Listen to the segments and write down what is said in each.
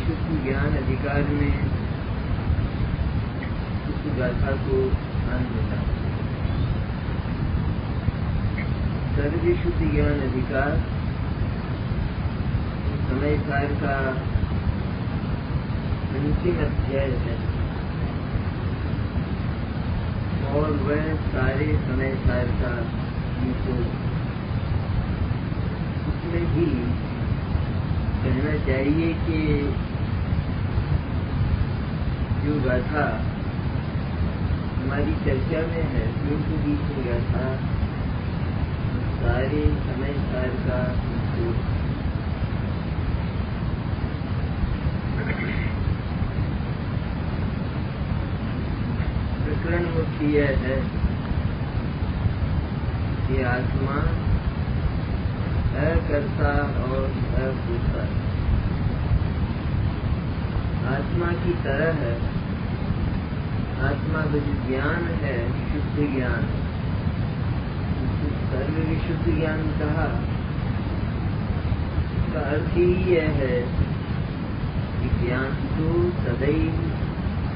सर्वविशुद्ध ज्ञान अधिकार में उस गाथा को ध्यान देता। सर्वविशुद्ध ज्ञान अधिकार समय सार का अंतिम अध्याय है और वह सारे समय सार का निचोड़। उसमें भी कहना चाहिए कि जो गाथा हमारी चर्चा में है, उनके बीच में गाथा सारे समय सार का निचोड़। प्रकरण मुख्य यह है कि आत्मा अकर्ता और अभोक्ता आत्मा की तरह है। आत्मा का जो ज्ञान है शुद्ध ज्ञान, सर्व विशुद्ध ज्ञान कहा। इसका अर्थ ही यह है कि ज्ञान तो सदैव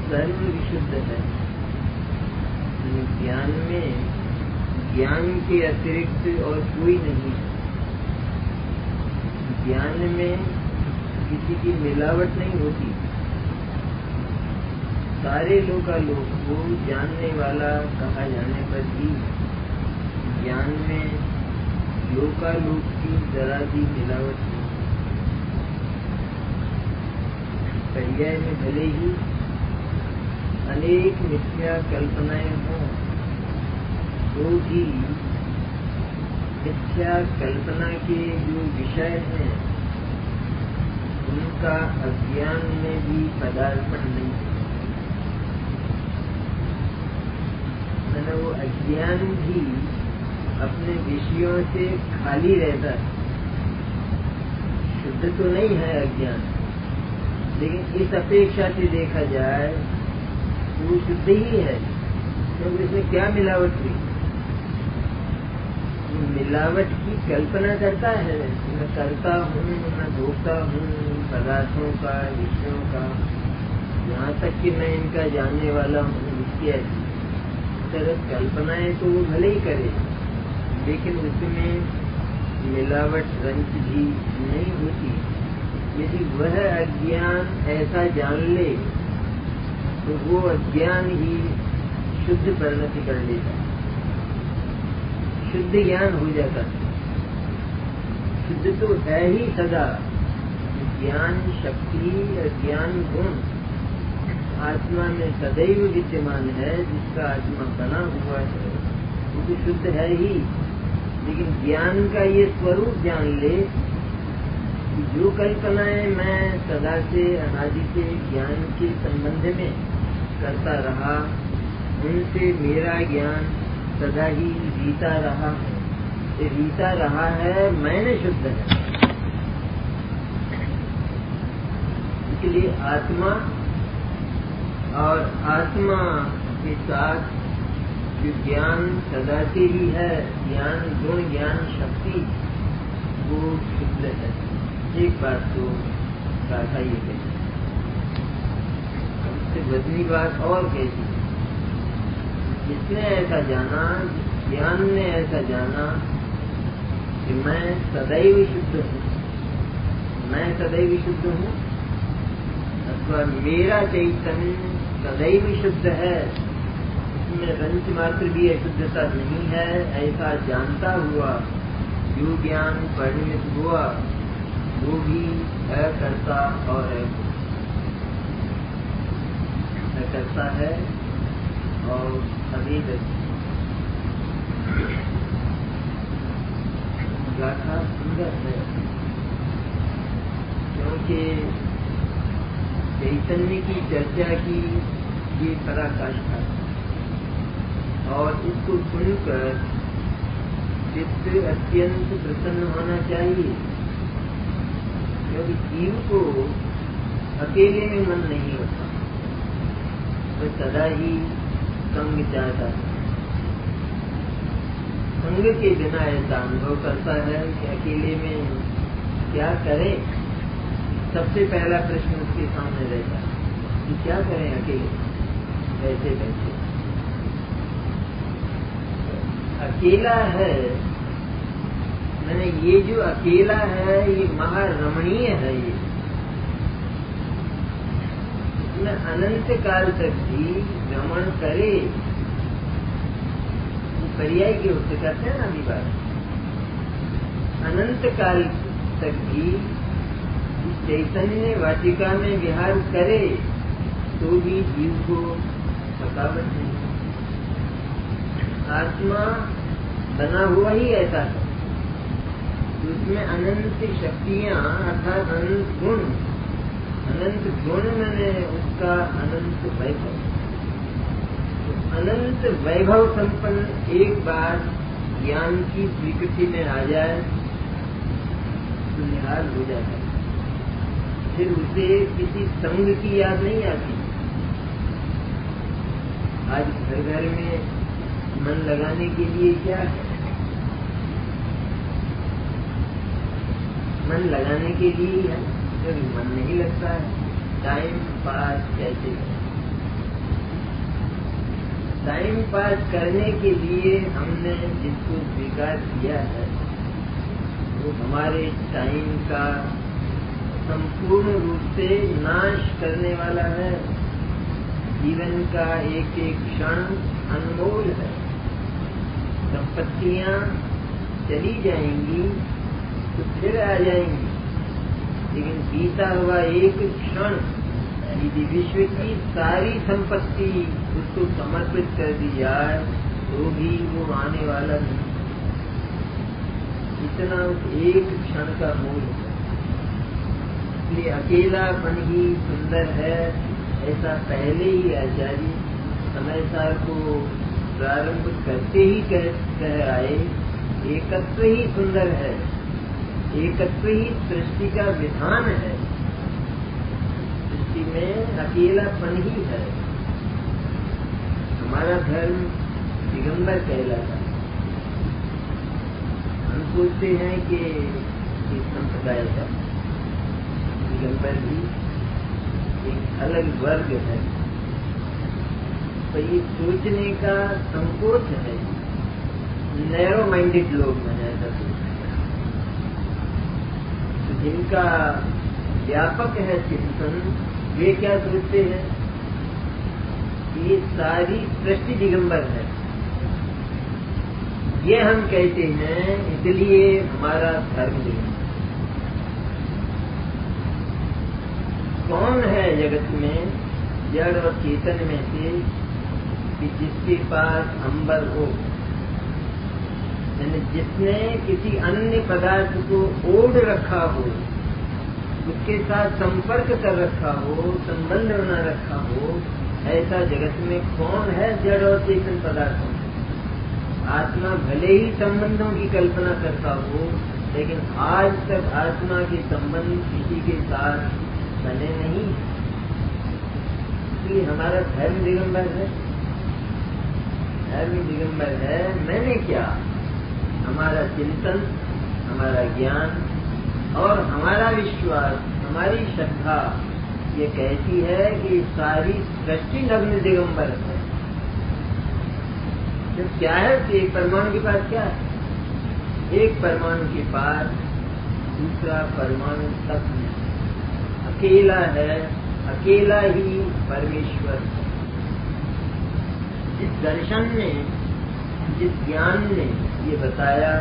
सर्व विशुद्ध है। ज्ञान में ज्ञान के अतिरिक्त और कोई नहीं है। ज्ञान में किसी की मिलावट नहीं होती। सारे लोकालोक को जानने वाला कहा जाने पर भी ज्ञान में लोकालोक की जरा भी मिलावट नहीं। पर्याय में भले ही अनेक मिथ्या कल्पनाएं हों, तो भी मिथ्या कल्पना के जो विषय हैं उनका अज्ञान में भी पदार्पण नहीं है। मैंने वो अज्ञान भी अपने विषयों से खाली रहता है। शुद्ध तो नहीं है अज्ञान, लेकिन इस अपेक्षा से देखा जाए तो वो शुद्ध ही है, क्योंकि इसमें क्या मिलावट हुई। मिलावट की कल्पना करता है। मैं करता हूँ, मैं भोगता हूँ पदार्थों का, विषयों का, यहाँ तक कि मैं इनका जानने वाला हूँ। इसकी तरह कल्पनाएं तो वो भले ही करे, लेकिन उसमें मिलावट रंच भी नहीं होती। यदि वह अज्ञान ऐसा जान ले तो वो अज्ञान ही शुद्ध परिणति कर लेता है, शुद्ध ज्ञान हो जाता है। शुद्ध तो है ही सदा। ज्ञान शक्ति और ज्ञान गुण आत्मा में सदैव विद्यमान है। जिसका आत्मा बना हुआ है वो तो शुद्ध है ही, लेकिन ज्ञान का ये स्वरूप जान ले कि जो कल्पनाएं मैं सदा से अनादि से ज्ञान के संबंध में करता रहा, उनसे मेरा ज्ञान सदा ही रीता रहा है, मैंने शुद्ध है। इसलिए आत्मा और आत्मा के साथ जो ज्ञान सदा से ही है, ज्ञान गुण, ज्ञान शक्ति, वो शुद्ध है। एक बात तो गाथा ये कहती, उससे बदली बात और कहती, जिसने ऐसा जाना, ज्ञान ने ऐसा जाना कि मैं सदैव शुद्ध हूँ, मैं सदैव शुद्ध हूँ, अथवा मेरा चैतन्य सदैव शुद्ध है, इसमें रंच मात्र भी अशुद्धता नहीं है, ऐसा जानता हुआ जो ज्ञान परिणित हुआ वो भी अकर्ता और अकर्ता है और अभेद। गाथा सुंदर है क्योंकि चैतन्य की चर्चा की ये पराकाष्ठा और इसको सुनकर चित्त अत्यंत प्रसन्न होना चाहिए, क्योंकि जीव को अकेले में मन नहीं होता, तो सदा ही संग चाहता है। संग के बिना ऐसा अनुभव करता है कि अकेले में क्या करें। सबसे पहला प्रश्न उसके सामने रहता है कि क्या करें अकेले बैठे बैठे। अकेला है, मैंने ये जो अकेला है ये महारमणीय है। ये इसमें अनंत काल तक भी भ्रमण करे, पर्याय के रूप से कहते हैं ना अभी बात, अनंत काल तक भी चैतन्य वाटिका में विहार करे तो भी जीव को थकावट नहीं। आत्मा बना हुआ ही ऐसा है, उसमें अनंत शक्तियां अर्थात अनंत गुण मैंने उसका अनंत वैभव, अनंत वैभव संपन्न एक बार ज्ञान की स्वीकृति में आ जाए तो निहाल हो जाता है। फिर उसे किसी संग की याद नहीं आती। आज घर घर में मन लगाने के लिए क्या है? मन लगाने के लिए है, जब मन नहीं लगता है टाइम पास कैसे करें? टाइम पास करने के लिए हमने जिसको स्वीकार किया है वो हमारे टाइम का संपूर्ण रूप से नाश करने वाला है। जीवन का एक एक क्षण अनमोल है। संपत्तियां चली जाएंगी तो फिर आ जाएंगी, लेकिन बीता हुआ एक क्षण यदि विश्व की सारी संपत्ति उसको समर्पित कर दी जाए तो भी वो आने वाला नहीं। इतना एक क्षण का मूल है। इसलिए अकेलापन ही सुंदर है, ऐसा पहले ही आचार्य समय सार को प्रारंभ करते ही कह आए। एकत्व ही सुंदर है, एकत्व ही सृष्टि का विधान है। सृष्टि में अकेलापन ही है। हमारा धर्म दिगंबर कहलाता है। हम सोचते हैं कि संप्रदाय का दिगंबर भी एक अलग वर्ग है, तो ये सोचने का संकोच है। नैरो माइंडेड लोग मैंने ऐसा सोचते हैं, तो जिनका व्यापक है चिंतन, वे क्या सोचते हैं? ये सारी सृष्टि दिगंबर है, ये हम कहते हैं, इसलिए हमारा धर्म दिगंबर। कौन है जगत में जड़ और चेतन में से कि जिसके पास अंबर हो, यानी जिसने किसी अन्य पदार्थ को ओढ़ रखा हो, उसके साथ संपर्क कर रखा हो, संबंध बना रखा हो, ऐसा जगत में कौन है जड़ और चेतन पदार्थों में? आत्मा भले ही संबंधों की कल्पना करता हो, लेकिन आज तक आत्मा के संबंध किसी के साथ बने नहीं। इसलिए हमारा धर्म दिगंबर है, धर्म दिगंबर है। मैंने क्या? हमारा चिंतन, हमारा ज्ञान और हमारा विश्वास, हमारी श्रद्धा ये कहती है कि सारी सृष्टि नग्न दिगंबर है। तो क्या है? एक परमाणु के पास क्या है? एक परमाणु के पास दूसरा परमाणु तक अकेला है, अकेला ही परमेश्वर है। जिस दर्शन ने, जिस ज्ञान ने ये बताया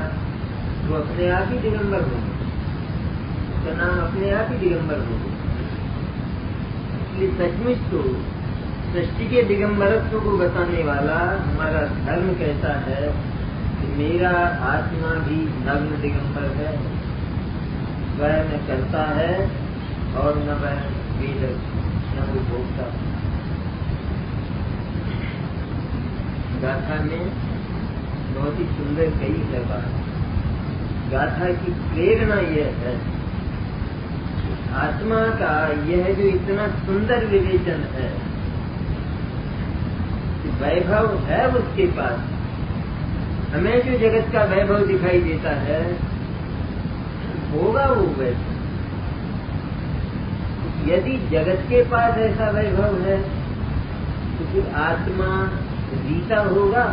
वो अपने आप ही दिगंबर हो गए, उसका नाम अपने आप ही दिगंबर हो गए। इसलिए सचमुच तो सृष्टि के दिगंबरत्व को बताने वाला हमारा धर्म कहता है कि मेरा आत्मा भी नग्न दिगंबर है, वह न करता है और न वह वेदक, न वो भोगता। गाथा में बहुत ही सुंदर कही है बात। गाथा की प्रेरणा यह है, आत्मा का यह जो इतना सुंदर विवेचन है, वैभव है उसके पास। हमें जो जगत का वैभव दिखाई देता है होगा वो वैभव, यदि जगत के पास ऐसा वैभव है तो फिर आत्मा जीता होगा।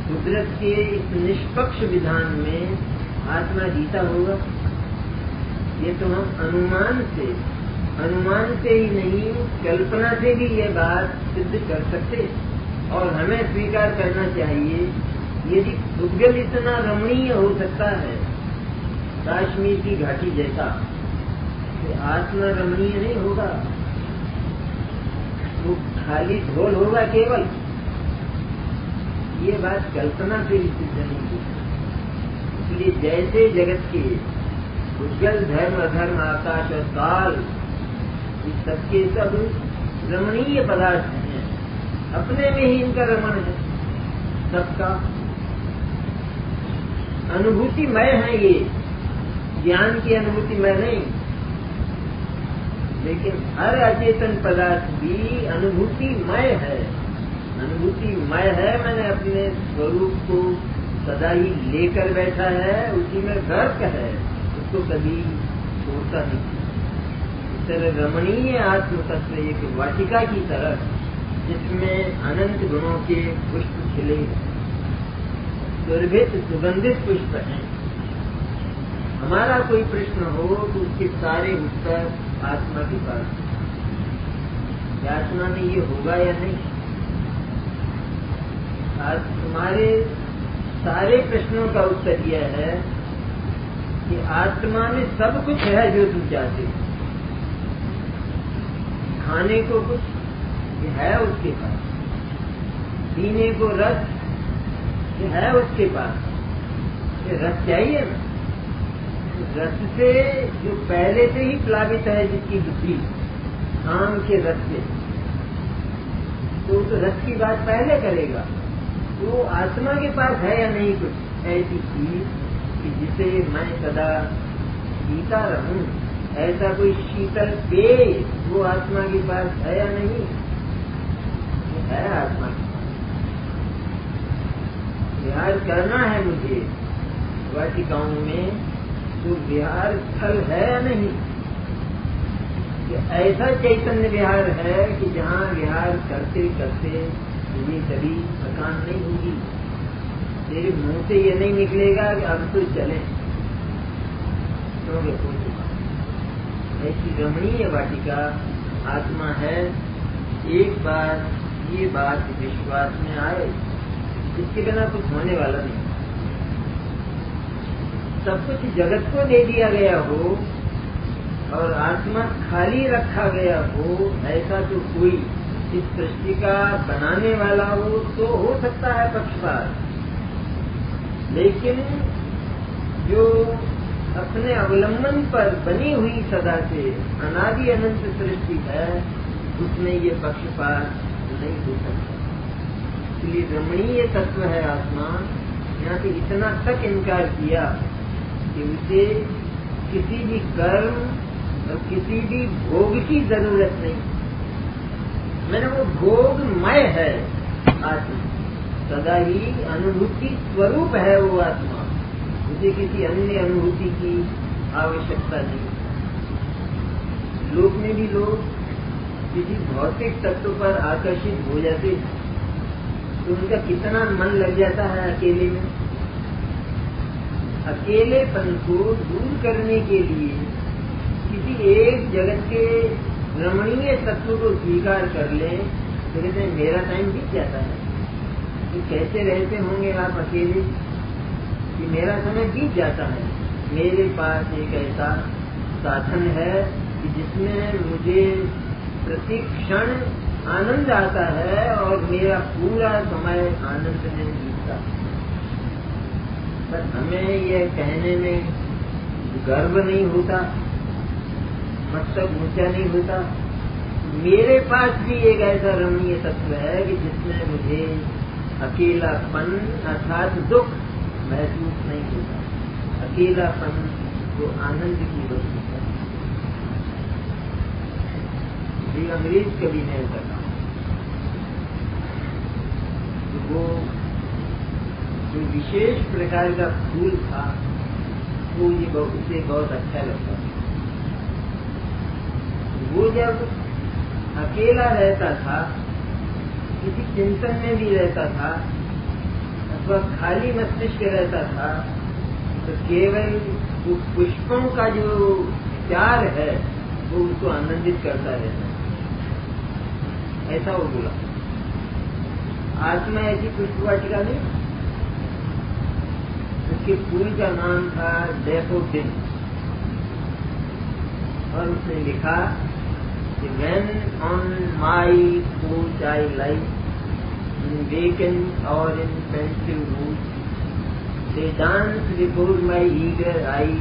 कुदरत के इस निष्पक्ष विधान में आत्मा जीता होगा। ये तो हम अनुमान से ही नहीं, कल्पना से भी ये बात सिद्ध कर सकते। और हमें स्वीकार करना चाहिए, यदि उद्गल इतना रमणीय हो सकता है कश्मीर की घाटी जैसा, तो आत्मा रमणीय नहीं होगा, वो खाली ढोल होगा केवल। ये बात कल्पना से भी सिद्ध नहीं होगी। इसलिए जैसे जगत के उज्जवल धर्म अधर्म आकाश और काल, ये सबके सब रमणीय पदार्थ हैं, अपने में ही इनका रमण है। सबका अनुभूतिमय है, ये ज्ञान की अनुभूतिमय नहीं, लेकिन हर अचेतन पदार्थ भी अनुभूतिमय है। अनुभूतिमय है, मैंने अपने स्वरूप को सदा ही लेकर बैठा है, उसी में गर्क है, उसको कभी छोड़ता नहीं। इस तरह रमणीय आत्म तत्व एक वाटिका की तरह, जिसमें अनंत गुणों के पुष्प खिले, सुरभित सुगंधित पुष्प हैं। हमारा कोई प्रश्न हो तो उसके सारे उत्तर आत्मा के पास। आत्मा में ये होगा या नहीं? आज हमारे सारे प्रश्नों का उत्तर यह है कि आत्मा में सब कुछ है जो तुम चाहते हो। खाने को कुछ ये है उसके पास, पीने को रस ये है उसके पास। ये रस चाहिए ना, रस से जो पहले से ही प्लावित है जिसकी बुद्धि आम के रस से, तो उस रस की बात पहले करेगा। तो आत्मा के पास है या नहीं कुछ ऐसी चीज कि जिसे मैं सदा पीता रहूं, ऐसा कोई शीतल पेय वो आत्मा के पास है या नहीं? है आत्मा के पास। विहार करना है मुझे वाटिकाओं में, तो विहार स्थल है या नहीं? कि ऐसा चैतन्य विहार है कि जहाँ विहार करते करते ये कभी थकान नहीं होगी। तेरे मुंह से ये नहीं निकलेगा कि अब तो चले, क्योंकि हो चुका। ऐसी रमणीय वाटिका आत्मा है। एक बार ये बात विश्वास में आए, इसके बिना कुछ होने वाला नहीं। सब कुछ जगत को दे दिया गया हो और आत्मा खाली रखा गया हो, ऐसा तो कोई इस सृष्टि का बनाने वाला हो तो हो सकता है पक्षपात, लेकिन जो अपने अवलंबन पर बनी हुई सदा से अनादि अनंत सृष्टि है, उसमें ये पक्षपात नहीं हो सकता। इसलिए रमणीय तत्व है आत्मा। यहाँ से इतना तक इनकार किया कि उसे किसी भी कर्म और किसी भी भोग की जरूरत नहीं। मैंने वो भोगमय है आत्मा, सदा ही अनुभूति स्वरूप है वो आत्मा, उसे किसी अन्य अनुभूति की आवश्यकता नहीं। लोक में भी लोग किसी भौतिक तत्व पर आकर्षित हो जाते तो उनका कितना मन लग जाता है अकेले में। अकेलेपन को दूर करने के लिए किसी एक जगत के रमणीय तत्व को स्वीकार कर लें तो कहते हैं मेरा टाइम बीत जाता है। तो कैसे रहते होंगे आप अकेले कि मेरा समय बीत जाता है। मेरे पास एक ऐसा साधन है कि जिसमें मुझे प्रति क्षण आनंद आता है और मेरा पूरा समय आनंद में बीतता है। पर हमें यह कहने में गर्व नहीं होता, मतलब ऊंचा नहीं होता। मेरे पास भी एक ऐसा रमणीय तत्व है कि जिसमें मुझे अकेलापन अर्थात दुख महसूस नहीं होता। अकेलापन को आनंद की वस्तु है। ये अंग्रेज कवि ने ऐसा कहा। तो वो जो विशेष प्रकार का फूल था वो ये उसे बहुत अच्छा लगता था। वो जब अकेला रहता था, किसी चिंतन में भी रहता था अथवा खाली मस्तिष्क रहता था, तो केवल वो पुष्पों का जो प्यार है वो उसको आनंदित करता रहता है, ऐसा वो बोला। आत्मा ऐसी पुष्पवाटिका नहीं। उसके फूल का नाम था डैफोडिल, और उसने लिखा कि when on my porch I lie, in vacant or in pensive mood, they dance before my eager eye,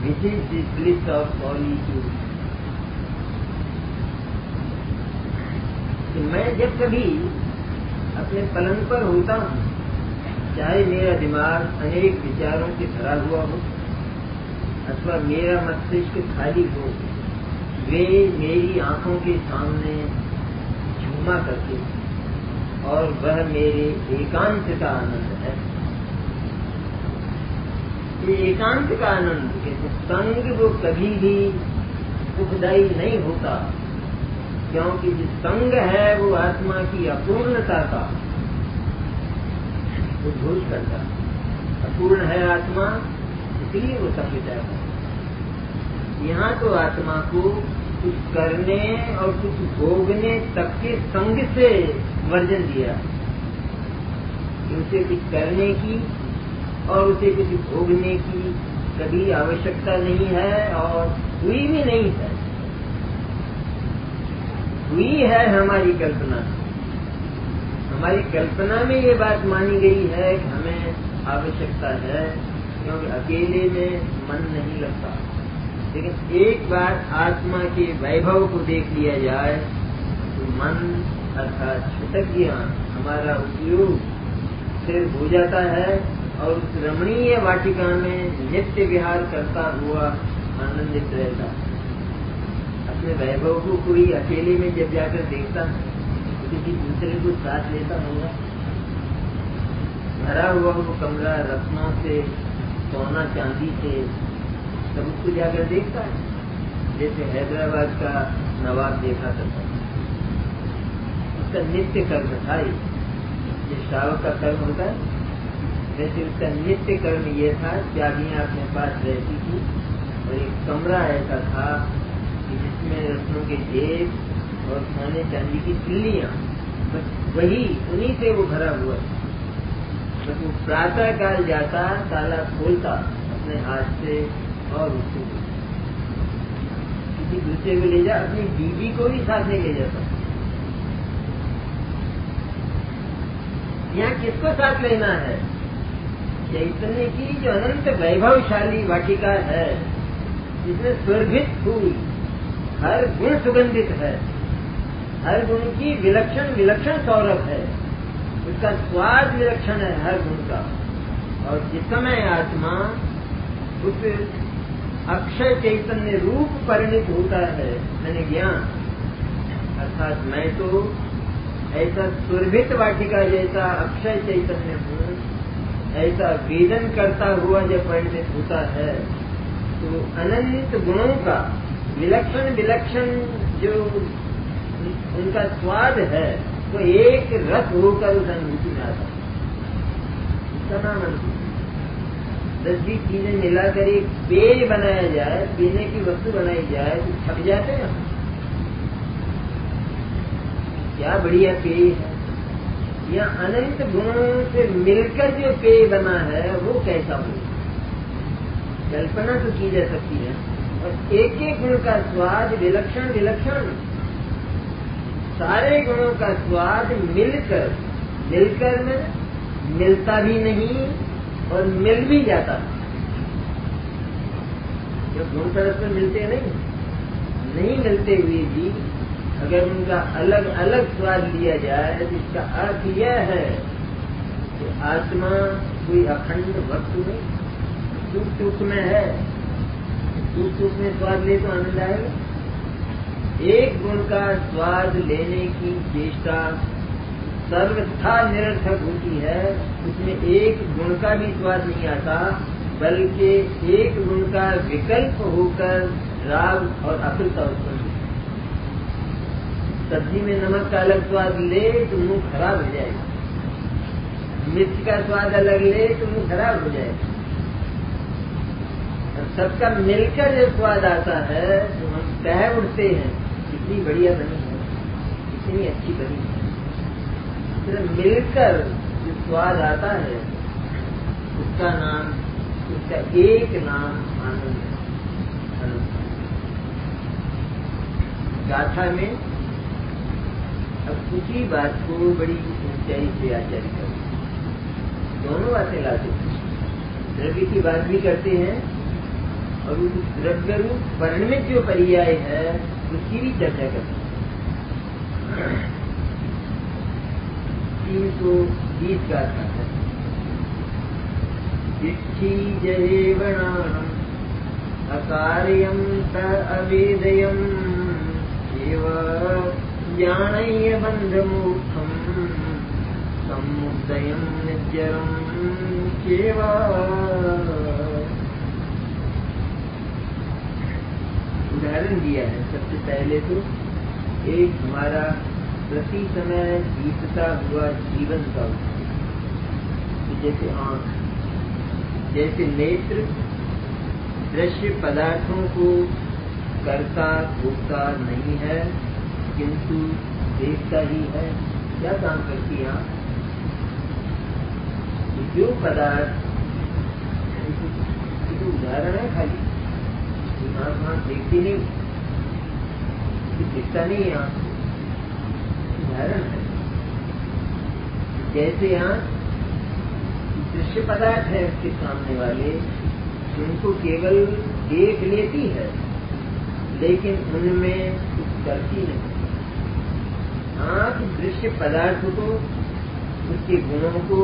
which is the bliss of solitude. कि मैं जब कभी अपने पलंग पर होता हूँ, चाहे मेरा दिमाग अनेक विचारों से भरा हुआ हो अथवा मेरा मस्तिष्क खाली हो, वे मेरी आंखों के सामने झूमा करते और वह मेरे एकांत का आनंद है। ये एकांत का आनंद के संग वो कभी भी सुखदायी नहीं होता, क्योंकि जो संग है वो आत्मा की अपूर्णता का उद्घोष करता है। अपूर्ण है आत्मा, इसलिए वो सब विचार। यहाँ तो आत्मा को कुछ करने और कुछ भोगने तक के संग से वर्जन दिया, कि उसे कुछ करने की और उसे कुछ भोगने की कभी आवश्यकता नहीं है और हुई भी नहीं है। हुई है हमारी कल्पना। हमारी कल्पना में ये बात मानी गई है कि हमें आवश्यकता है, क्योंकि अकेले में मन नहीं लगता। लेकिन एक बार आत्मा के वैभव को देख लिया जाए तो मन अर्थात छटक ज्ञान हमारा उपयोग सिर हो जाता है और उस रमणीय वाटिका में नित्य विहार करता हुआ आनंदित रहता है। अपने वैभव को कोई अकेले में जब जाकर देखता है तो किसी दूसरे को साथ लेता होगा। भरा हुआ वो कमरा रत्नों से, सोना चांदी से, तब उसको जाकर देखता है, जैसे हैदराबाद का नवाब देखा करता है। उसका नित्य कर्म था, ये श्रावक का कर्म होता है, वैसे उसका नित्य कर्म ये था। चाबियां अपने पास रहती थी और एक कमरा ऐसा था कि जिसमें रत्नों के जेब और सोने चांदी की तिल्लियां, बस वही उन्हीं से वो भरा हुआ था। बस वो प्रातः काल जाता, ताला खोलता अपने हाथ से और उसको किसी दूसरे को ले जा, अपनी बीवी को भी साथ में ले जाता। यहाँ किसको साथ लेना है? चैतन्य की जो अनंत वैभवशाली वाटिका है, जिसमें स्वर्भित फूल, हर गुण सुगंधित है, हर गुण की विलक्षण विलक्षण सौरभ है, उसका स्वाद विलक्षण है हर गुण का। और जिस समय आत्मा उस अक्षय चैतन्य रूप परिणित होता है, मैंने ज्ञान अर्थात मैं तो ऐसा सुरभित वाटिका जैसा अक्षय चैतन्य हूँ, ऐसा वेदन करता हुआ जब परिणित होता है तो अनंत गुणों का विलक्षण विलक्षण जो उनका स्वाद है वो एक रस होकर उस अनुभूति में आता है। इसका नाम अनुभूति। 10-20 चीजें मिलाकर एक पेय बनाया जाए, पीने की वस्तु बनाई जाए तो छप जाते हैं। क्या बढ़िया पेय है। या अनंत गुणों से मिलकर जो पेय बना है वो कैसा हो, कल्पना तो की जा सकती है। और एक एक गुण का स्वाद विलक्षण विलक्षण, सारे गुणों का स्वाद मिलकर मिलकर में मिलता भी नहीं और मिल भी जाता। जब गुण परस्पर मिलते नहीं मिलते हुए भी अगर उनका अलग अलग स्वाद लिया जाए तो इसका अर्थ यह है कि आत्मा कोई अखंड वस्तु नहीं, सुख सुख में है। सुख सुख में स्वाद ले तो आनंद आएगा। एक गुण का स्वाद लेने की चेष्टा सर्वथा निरर्थक होती है। उसमें एक गुण का भी स्वाद नहीं आता, बल्कि एक गुण का विकल्प होकर राग और अकुलता उत्पन्न होती है। सब्जी में नमक का अलग स्वाद ले तो मुंह खराब हो जाएगा, मिर्च का स्वाद अलग ले तो मुंह खराब हो जाएगा। और सबका मिलकर जो स्वाद आता है तो हम कह उठते हैं कितनी बढ़िया बनी है, कितनी अच्छी बनी है। तो मिलकर जो स्वाद आता है उसका नाम, उसका एक नाम आनंद है। गाथा में अब उसी बात को बड़ी ऊंचाई से आचार्य करते, दोनों बातें लाते हैं, द्रव्य की बात भी करते हैं और उस द्रव्य रूप परिणमित जो पर्याय है उसकी भी चर्चा करते हैं। 320 का था इच्छी जहेवणानम अकार्यम त अवेदयम एव ज्ञानय्य बंधमूर्खम समुदयम निज्जरम केवा। उदाहरण दिया है सबसे पहले तो एक हमारा प्रति समय बीतता हुआ जीवन का, जैसे आंख, जैसे नेत्र दृश्य पदार्थों को करता भोगता नहीं है किंतु देखता ही है। क्या काम करती है आंख? जो पदार्थ, तो उदाहरण है खाली, आंख देखती नहीं, दिखता नहीं है आंख, उदाहरण है। जैसे आंख दृश्य पदार्थ है उसके सामने वाले, उनको केवल देख लेती है लेकिन उनमें कुछ करती नहीं। आंख दृश्य पदार्थ को, उसके गुणों को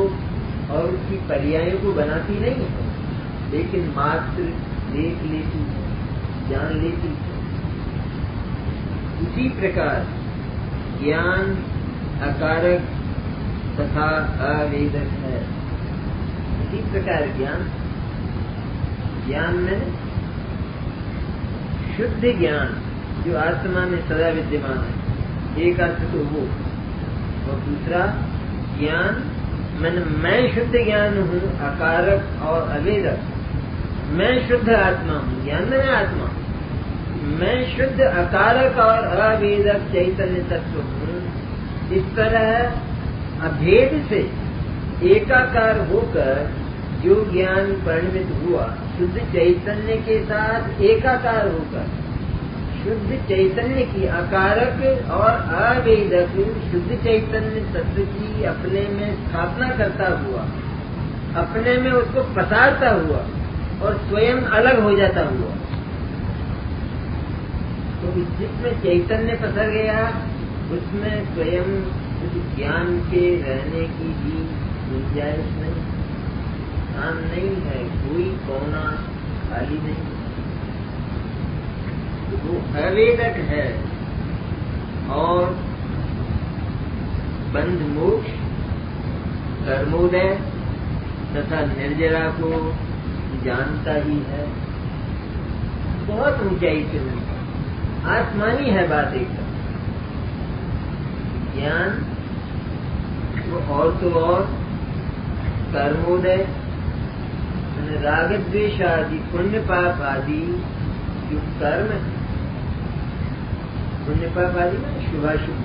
और उसकी पर्यायों को बनाती नहीं है लेकिन मात्र देख लेती है, जान लेती है। उसी प्रकार ज्ञान अकारक तथा अवेदक है। इसी प्रकार ज्ञान में शुद्ध ज्ञान जो आत्मा में सदा विद्यमान है, एक अर्थ तो वो, और दूसरा ज्ञान मैं शुद्ध ज्ञान हूँ, अकारक और अवेदक। मैं शुद्ध आत्मा हूँ, ज्ञान में आत्मा, मैं शुद्ध अकारक और अवेदक चैतन्य तत्व हूँ। इस तरह अभेद से एकाकार होकर जो ज्ञान परिणमित हुआ, शुद्ध चैतन्य के साथ एकाकार होकर, शुद्ध चैतन्य की अकारक और अवेदक शुद्ध चैतन्य तत्व की अपने में स्थापना करता हुआ, अपने में उसको पसारता हुआ और स्वयं अलग हो जाता हुआ। तो जिसमें चैतन्य पसर गया उसमें स्वयं उस ज्ञान के रहने की भी गुंजाइश नहीं, स्थान नहीं है, कोई कोना खाली नहीं। वो अवेदक है और बंध मोक्ष, कर्मोदय तथा निर्जरा को जानता ही है। बहुत ऊंचाई से मिलता, आसमानी है बात एकदम। ज्ञान वो और तो और कर्मोदय, राग द्वेष आदि पुण्य पाप आदि जो कर्म है, पुण्य पाप आदि में शुभाशुभ,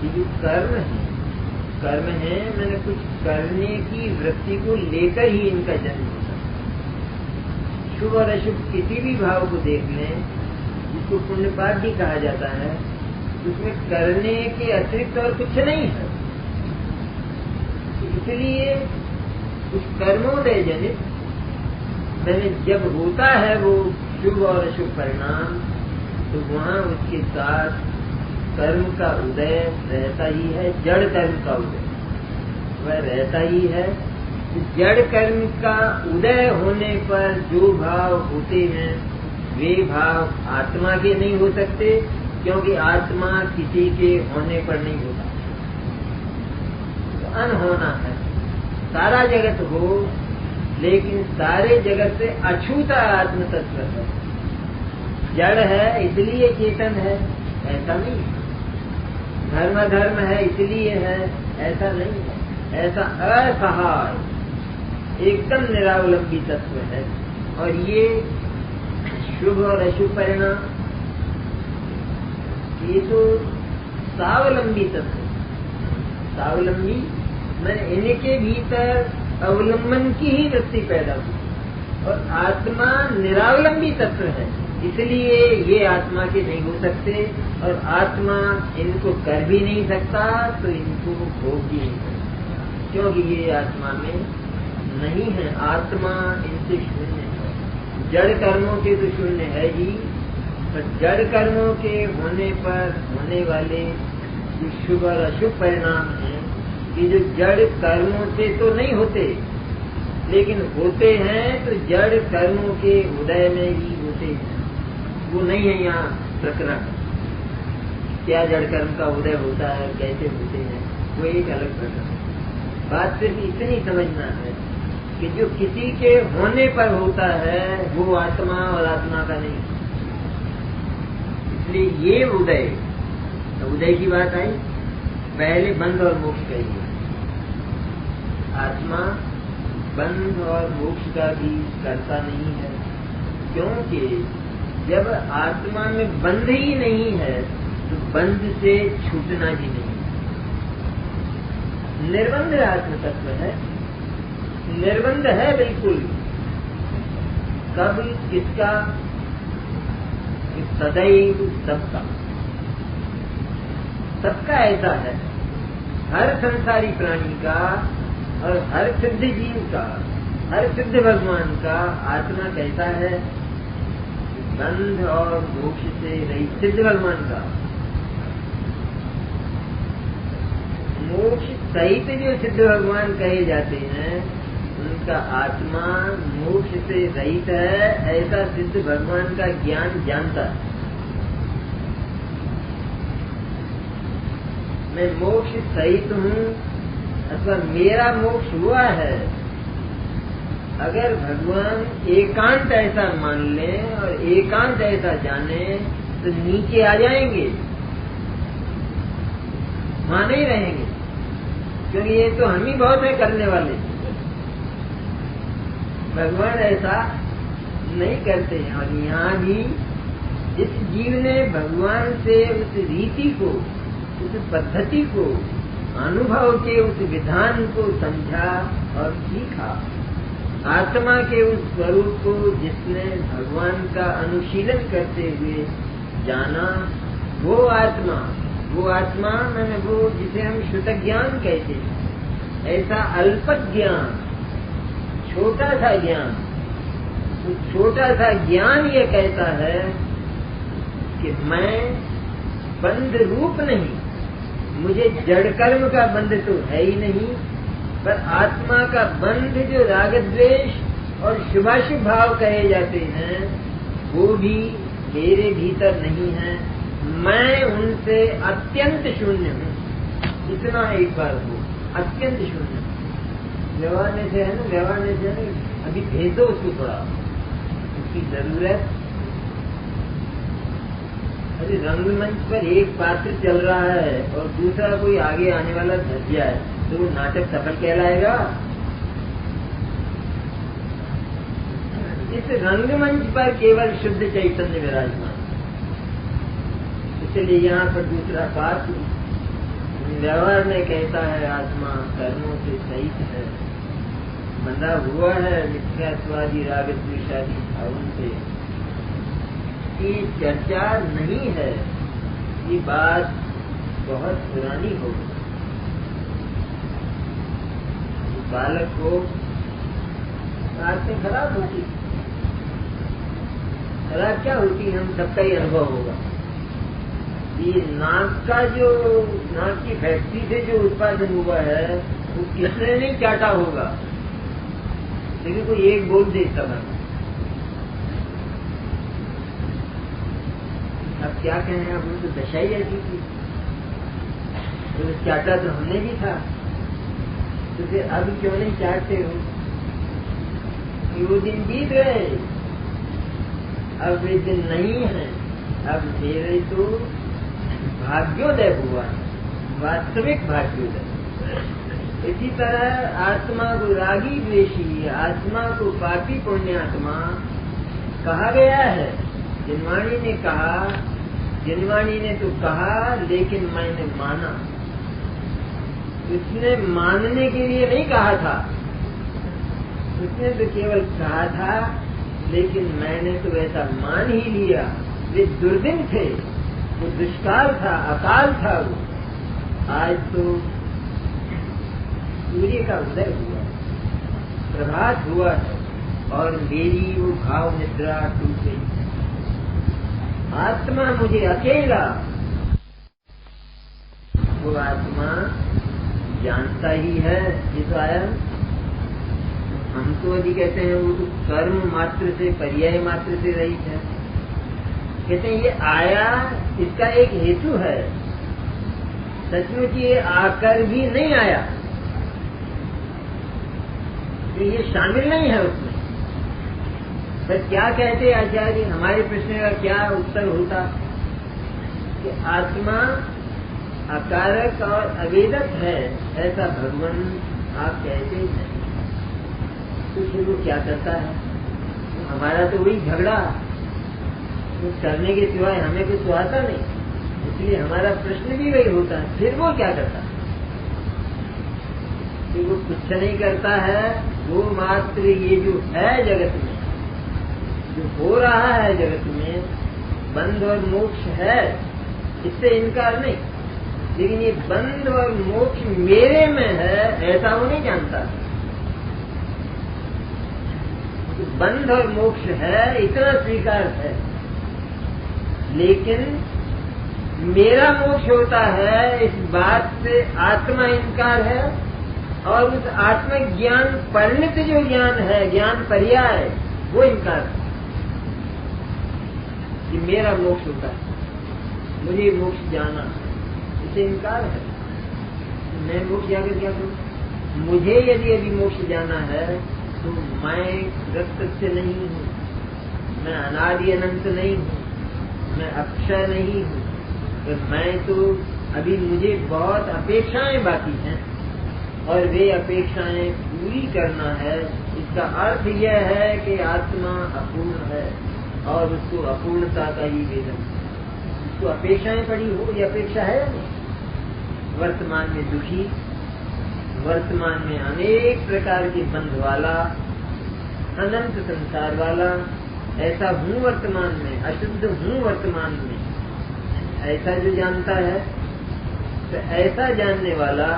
ये जो कर्म है मैंने कुछ करने की वृत्ति को लेकर ही इनका जन्म होता है। शुभ और अशुभ किसी भी भाव को देख लें, जिसको पुण्य पाप भी कहा जाता है, उसमें करने के अतिरिक्त और कुछ नहीं है। इसलिए उस कर्मोदय जनित मैंने जब होता है वो शुभ और अशुभ परिणाम, तो वहाँ उसके साथ कर्म का उदय रहता ही है, जड़ कर्म का उदय वह रहता ही है। जड़ कर्म का उदय होने पर जो भाव होते हैं वे भाव आत्मा के नहीं हो सकते, क्योंकि आत्मा किसी के होने पर नहीं होता, तो अनहोना है। सारा जगत हो लेकिन सारे जगत से अछूता आत्म तत्व है। जड़ है इसलिए चेतन है, ऐसा नहीं। धर्म धर्म है इसलिए है, ऐसा नहीं है। ऐसा असहाय एकदम निरावलंबी तत्व है। और ये शुभ और अशुभ परिणाम, ये तो स्वावलंबी तत्व। स्वावलंबी मैंने इनके भीतर अवलंबन की ही वृत्ति पैदा हुई। और आत्मा निरावलंबी तत्व है, इसलिए ये आत्मा के नहीं हो सकते। और आत्मा इनको कर भी नहीं सकता, तो इनको भोग भी नहीं सकता, क्योंकि ये आत्मा में नहीं है। आत्मा इनसे शून्य है। जड़ कर्मों के तो शून्य है ही, पर जड़ कर्मों के होने पर होने वाले जो शुभ और अशुभ परिणाम हैं, ये जो जड़ कर्मों से तो नहीं होते, लेकिन होते हैं तो जड़ कर्मों के उदय में ही होते हैं। वो नहीं है यहाँ प्रकरण, क्या जड़ कर्म का उदय होता है, कैसे होते हैं, वो एक अलग प्रकरण है। बात सिर्फ इतनी समझना है कि जो किसी के होने पर होता है वो आत्मा और आत्मा का नहीं। इसलिए ये उदय, तो उदय की बात आई, पहले बंध और मोक्ष कहिए। आत्मा बंध और मोक्ष का भी कर्ता नहीं है, क्योंकि जब आत्मा में बंध ही नहीं है तो बंध से छूटना भी नहीं। निर्बंध आत्म तत्व है, निर्बंध है बिल्कुल। कब किसका? सदैव सबका। सबका ऐसा है, हर संसारी प्राणी का और हर सिद्ध जीव का, हर सिद्ध भगवान का आत्मा कैसा है? बंध और मोक्ष से रहित सिद्ध भगवान का। मोक्ष सहित जो सिद्ध भगवान कहे जाते हैं, उनका आत्मा मोक्ष से रहित है, ऐसा सिद्ध भगवान का ज्ञान जानता है। मैं मोक्ष सहित हूँ अथवा मेरा मोक्ष हुआ है, अगर भगवान एकांत ऐसा मान ले और एकांत ऐसा जाने तो नीचे आ जाएंगे, वहां नहीं रहेंगे, क्योंकि ये तो हम ही बहुत है करने वाले। भगवान ऐसा नहीं करते हैं। और यहाँ भी जिस जीव ने भगवान से उस रीति को, उस पद्धति को, अनुभव के उस विधान को समझा और सीखा, आत्मा के उस स्वरूप को जिसने भगवान का अनुशीलन करते हुए जाना, वो आत्मा मैंने वो जिसे हम शुद्ध ज्ञान कहते हैं, ऐसा अल्पत ज्ञान, छोटा सा ज्ञान, तो छोटा सा ज्ञान ये कहता है कि मैं बंध रूप नहीं, मुझे जड़ कर्म का बंध तो है ही नहीं, पर आत्मा का बंध जो राग द्वेष और शुभाशुभ भाव कहे जाते हैं, वो भी मेरे भीतर नहीं है। मैं उनसे अत्यंत शून्य हूँ। इतना एक बार हो, अत्यंत शून्य। व्यवहार से है ना, व्यवहार से है ना, अभी भेज दो उसको थोड़ा, उसकी जरूरत। अरे रंगमंच पर एक पात्र चल रहा है और दूसरा कोई आगे आने वाला धस जाए तो वो नाटक सफल कहलाएगा? इस रंगमंच पर केवल शुद्ध चैतन्य विराजमान। इसलिए यहाँ पर दूसरा पात्र व्यवहार में कहता है आत्मा कर्मों से सहित है, बंधा हुआ है मिथ्यात्वादी राग द्वेषादि भावों से। ये चर्चा नहीं है, ये बात बहुत पुरानी हो। बालक को बातें खराब होती, खराब क्या होती, हम सबका ही अनुभव होगा। ये नाक का जो, नाक की फैक्ट्री से जो उत्पादन हुआ है वो किसने नहीं चाटा होगा, लेकिन कोई एक बोल दे सब। अब क्या कहें, अब तो दशा ही ऐसी थी, तो चाटा तो हमने भी था, तो फिर अब क्यों नहीं चाटते हो? वो दिन बीत गए, अब वे दिन नहीं है। अब मेरे तो भाग्योदय हुआ है, वास्तविक भाग्योदय। इसी तरह आत्मा को रागी द्वेषी, आत्मा को पापी पुण्यात्मा कहा गया है। जिनवाणी ने कहा, जिनवाणी ने तो कहा लेकिन मैंने माना। उसने मानने के लिए नहीं कहा था, उसने तो केवल कहा था, लेकिन मैंने तो ऐसा मान ही लिया। वे दुर्दिन थे, वो दुष्काल था, अकाल था। वो आज तो सूर्य का उदय हुआ, प्रभात हुआ है और मेरी वो भाव निद्रा टूट गई। आत्मा मुझे अकेला, वो आत्मा जानता ही है। ये तो आया, हम तो अभी कहते हैं वो तो कर्म मात्र से, पर्याय मात्र से रहित है। कहते हैं ये आया, इसका एक हेतु है। सचमुच ये आकर भी नहीं आया, तो ये शामिल नहीं है उसमें। पर क्या कहते आचार्य, हमारे प्रश्न का क्या उत्तर होता कि आत्मा अकारक और अवेदक है, ऐसा भगवान आप कहते हैं। तो फिर वो क्या करता है? हमारा तो वही झगड़ा, कुछ करने के सिवाय हमें कुछ आता नहीं, इसलिए हमारा प्रश्न भी वही होता है। फिर वो क्या करता है? वो कुछ नहीं करता है, वो मात्र ये जो है जगत में, जो हो रहा है जगत में, बंध और मोक्ष है, इससे इनकार नहीं। लेकिन ये बंध और मोक्ष मेरे में है, ऐसा वो नहीं जानता। तो बंध और मोक्ष है इतना स्वीकार है, लेकिन मेरा मोक्ष होता है इस बात से आत्मा इनकार है। और उस आत्मिक ज्ञान परिणित जो ज्ञान है, ज्ञान पर्याय, वो इनकार है कि मेरा मोक्ष होता है, मुझे मोक्ष जाना, इसे इनकार है। मैं मोक्ष जाकर क्या करूं? मुझे यदि अभी मोक्ष जाना है तो मैं रक्त से नहीं हूं, मैं अनादि अनंत नहीं हूं, मैं अक्षय नहीं हूं। तो मैं तो अभी मुझे बहुत अपेक्षाएं बाकी हैं और वे अपेक्षाएं पूरी करना है। इसका अर्थ यह है कि आत्मा अपूर्ण है और उसको अपूर्णता का ही वेदन, उसको अपेक्षाएं पड़ी हो, ये अपेक्षा है नहीं। वर्तमान में दुखी, वर्तमान में अनेक प्रकार के बंध वाला, अनंत संसार वाला, ऐसा हूँ वर्तमान में, अशुद्ध हूँ वर्तमान में, ऐसा जो जानता है, तो ऐसा जानने वाला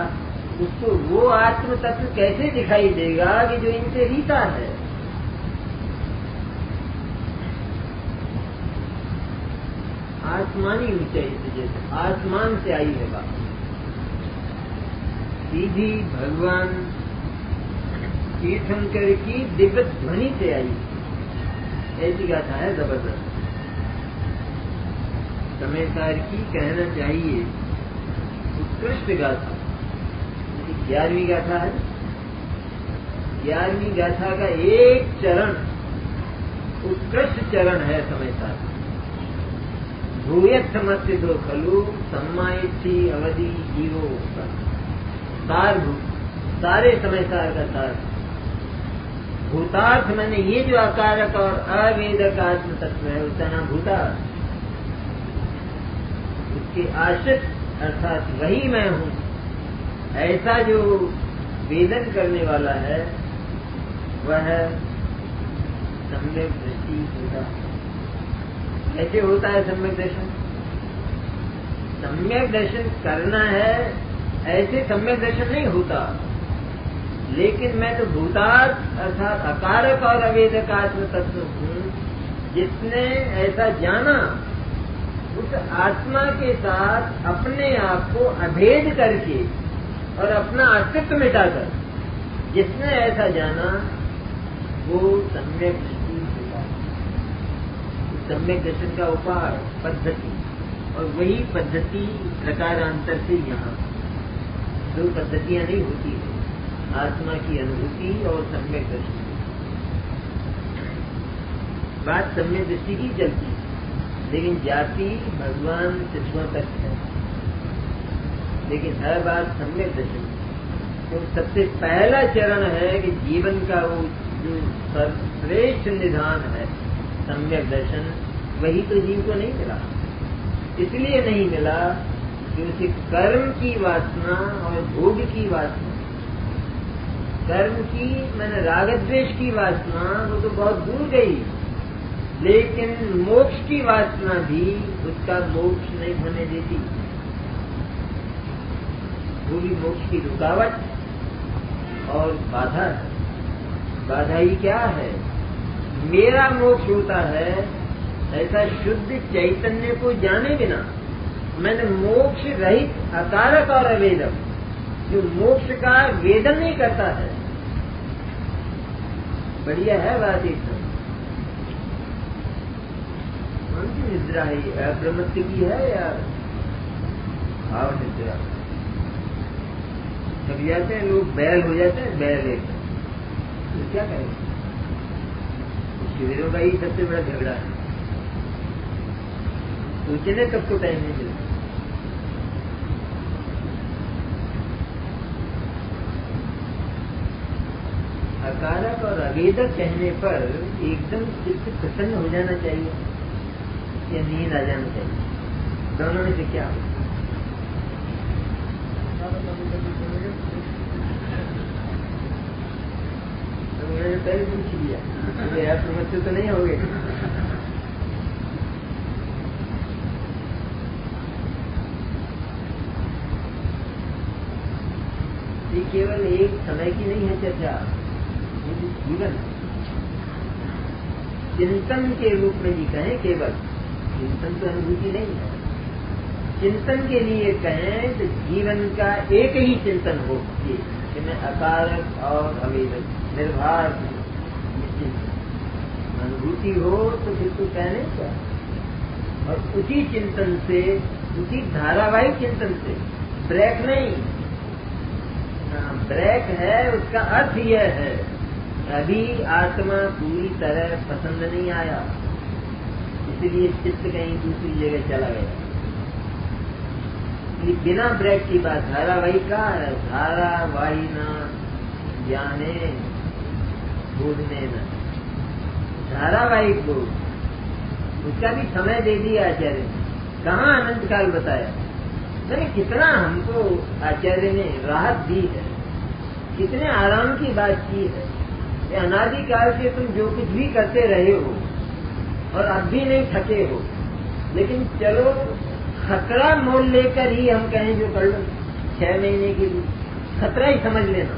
उसको वो आत्म तत्व कैसे दिखाई देगा कि जो इनसे रीता है। आसमानी ऊंचाई से, जैसे आसमान से आई है बात, सीधी भगवान तीर्थंकर की दिव्य ध्वनि से आई, ऐसी गाथा है जबरदस्त। समय की कहना चाहिए उत्कृष्ट गाथा। 11वीं गाथा है, 11वीं गाथा का एक चरण उत्कृष्ट चरण है समय सार। भूयत समस्या दो खलु सम्मायी अवधि जीवो सारभूत, सारे समय सार का सार। भूतार्थ मैंने ये जो अकारक और अवेदक आत्म तत्व है उसका नाम भूतार्थ। उसके आश्रित अर्थात वही मैं हूँ, ऐसा जो वेदन करने वाला है वह सम्यक दृष्टि होता। कैसे होता है सम्यक दर्शन? सम्यक दर्शन करना है, ऐसे सम्यक दर्शन नहीं होता। लेकिन मैं तो भूतार्थ अर्थात अकारक और अवेदक आत्म तत्व हूँ, जिसने ऐसा जाना, उस आत्मा के साथ अपने आप को अभेद करके और अपना अस्तित्व मिटाकर जिसने ऐसा जाना, वो सम्यक दृष्टि होता है। सम्यक दर्शन का उपाय पद्धति, और वही पद्धति प्रकारांतर से यहाँ दो पद्धतियां नहीं होती है, आत्मा की अनुभूति और सम्यक दृष्टि। बात सम्यक दृष्टि की चलती है, लेकिन जाति भगवान शिष्यों तक है। लेकिन है बात सम्यक दर्शन। तो सबसे पहला चरण है कि जीवन का वो जो सर्वश्रेष्ठ निधान है सम्यक दर्शन, वही तो जीव को नहीं मिला। इसलिए नहीं मिला कि उसे कर्म की वासना और भोग की वासना, कर्म की मैंने रागद्वेष की वासना वो तो बहुत दूर गई, लेकिन मोक्ष की वासना भी उसका मोक्ष नहीं होने देती। वो भी मोक्ष की रुकावट और बाधा है। बाधा ही क्या है? मेरा मोक्ष होता है ऐसा शुद्ध चैतन्य को जाने बिना। मैंने मोक्ष रहित अकारक और अवेदक, जो मोक्ष का वेदन नहीं करता है। बढ़िया है बात एकदम। कौन सी निद्रा है? अप्रमत्त की है या भाव निद्रा? कभी जाते हैं लोग बैल हो जाते हैं, बैल एक तो क्या करें? शिविरों का ही सबसे बड़ा झगड़ा है। सोचने तब को टाइम नहीं मिलता। अकारक और अवेदक कहने पर एकदम चित्त प्रसन्न हो जाना चाहिए या नींद आ जाना चाहिए? दोनों में से क्या हो? तो मैंने पहले पूछ लिया, यार समझते तो नहीं होगे। ये केवल एक समय की नहीं है चर्चा, जीवन चिंतन के रूप में ही कहें। केवल चिंतन तो अनुभूति नहीं है। चिंतन के लिए कहें तो जीवन का एक ही चिंतन हो कि मैं अकारक और अवेदक निर्भर अनुभूति हो, तो फिर तो कहने क्या। और उसी चिंतन से, उसी धारावाहिक चिंतन से, ब्रेक नहीं। ब्रेक है उसका अर्थ यह है अभी आत्मा पूरी तरह पसंद नहीं आया, इसलिए चित्त कहीं दूसरी जगह चला गया। बिना ब्रेक की बात धारावाही का है। धारावाही न जाने बोधने न, धारावाहिक बोध उसका भी समय दे दिया आचार्य ने। कहाँ अनंत काल बताया? मैंने कितना हमको आचार्य ने राहत दी है, कितने आराम की बात की है। अनादिकाल से तुम जो कुछ भी करते रहे हो और अब भी नहीं थके हो, लेकिन चलो खतरा मोल लेकर ही हम कहें जो कर लो 6 महीने के लिए, खतरा ही समझ लेना।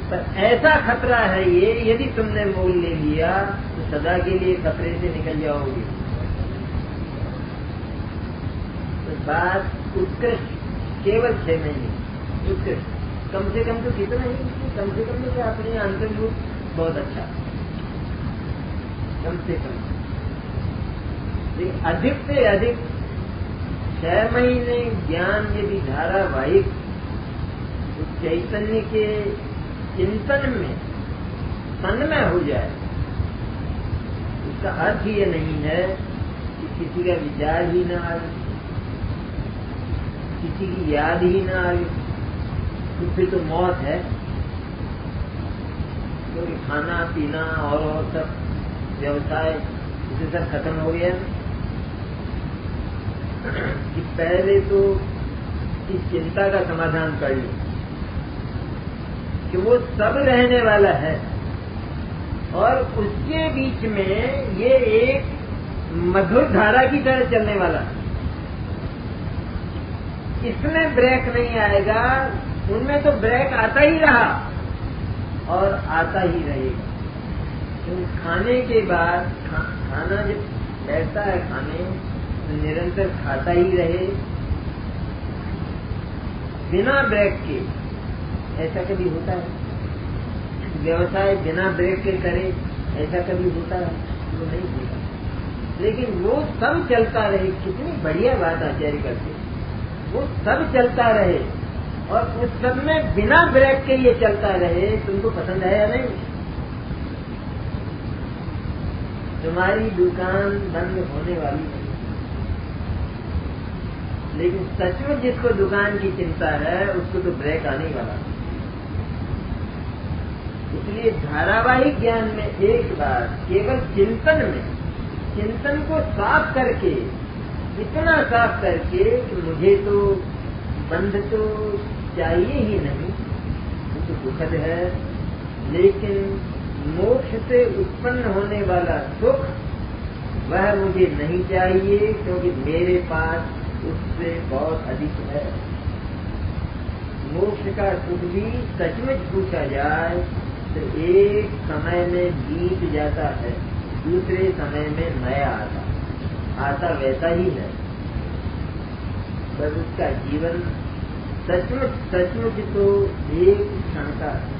पर ऐसा खतरा है ये, यदि तुमने मोल ले लिया तो सदा के लिए खतरे से निकल जाओगे। तो बात उत्कृष्ट केवल 6 महीने उत्कृष्ट, कम से कम तो कितना ही, कम से कम तो अपने अंतर रूप बहुत अच्छा, कम से कम। अधिक से अधिक 6 महीने ज्ञान यदि धारावाहिक तो चैतन्य के चिंतन में तन्मय हो जाए, उसका अर्थ ये नहीं है कि किसी का विचार ही ना आए, किसी की याद ही ना आए, तो फिर तो मौत है। क्योंकि खाना पीना और सब व्यवसाय इसे सब खत्म हो गया। कि पहले तो इस चिंता का समाधान कर लो कि वो सब रहने वाला है और उसके बीच में ये एक मधुर धारा की तरह चलने वाला है। इसमें ब्रेक नहीं आएगा, उनमें तो ब्रेक आता ही रहा और आता ही रहेगा। तो खाने के बाद खाना जब बैठता है खाने तो निरंतर खाता ही रहे बिना ब्रेक के, ऐसा कभी होता है? व्यवसाय बिना ब्रेक के करे, ऐसा कभी होता है? वो नहीं होता। लेकिन वो सब चलता रहे, कितनी बढ़िया बात आचार्य करते, वो सब चलता रहे और उस सब में बिना ब्रेक के ये चलता रहे। तुमको पसंद है या नहीं? तुम्हारी दुकान बंद होने वाली नहीं, लेकिन सचमुच जिसको दुकान की चिंता है उसको तो ब्रेक आने वाला। इसलिए धारावाहिक ज्ञान में एक बार केवल चिंतन को साफ करके, इतना साफ करके कि मुझे तो बंध तो चाहिए ही नहीं, वो तो दुखद है, लेकिन मोक्ष से उत्पन्न होने वाला सुख वह मुझे नहीं चाहिए, क्योंकि मेरे पास उससे बहुत अधिक है। मोक्ष का सुख भी सचमुच पूछा जाए तो एक समय में बीत जाता है, दूसरे समय में नया आता वैसा ही है, पर उसका जीवन सचमुच तो एक क्षण का है।